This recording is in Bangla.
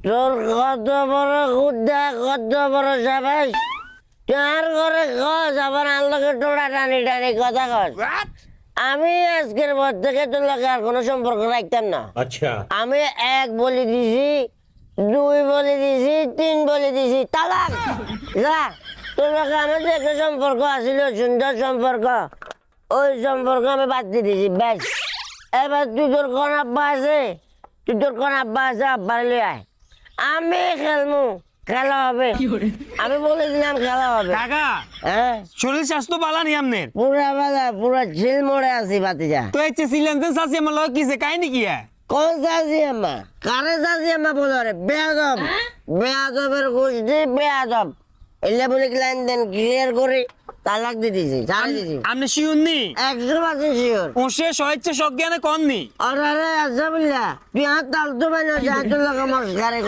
তোর কত বড় খুদ্া কত বড় সাবাস তার ঘরে খস আবার আনলোকে টোড়া টানি টানি কথা কস আমি আজকের পর থেকে তোর লোকে আর কোনো সম্পর্ক রাখতাম না। अच्छा আমি এক বলে দিছি, দুই বলে দিছি, তিন বলে দিছি, তালাক। যা তোর লোকে আমার যে একটা সম্পর্ক আছিল সুন্দর সম্পর্ক, ওই সম্পর্ক আমি বাদ দিয়ে দিছি ব্যাস। এবার তুই তোর কোন আব্বা আছে, তুই তোর কোন আব্বা আছে আব্বার লিয়ে আয়, আমি খেলমু, খেলা হবে। আমি বলে দিলাম খেলা হবে। কাকা হ্যাঁ শরীর স্বাস্থ্য ভালো নেই আপনার? পুরা বাজা পুরা ঝিল মোড়ে আছি বাতিজা। তো এই সিলেন্সেন সাসি আমার লগে কিছে কাহিনী কি কোন চাষি আম্মা? কারে চাষি আম্মা বলো রে? বেয়াদব, বেয়াদবের গোষ্ঠী বেয়াদব। এলে বলে লেনদেন ক্লিয়ার করে তালাক দিয়ে দিছি, ছাড়ে দিছি। আপনি শিওর নি? 100% শিওর। ওসে সহিচ্ছে সজ্ঞানে কননি? আরে আচ্ছা বললা তুই হাত তাল তো বাইনা যা তোর লাগা মস্কারে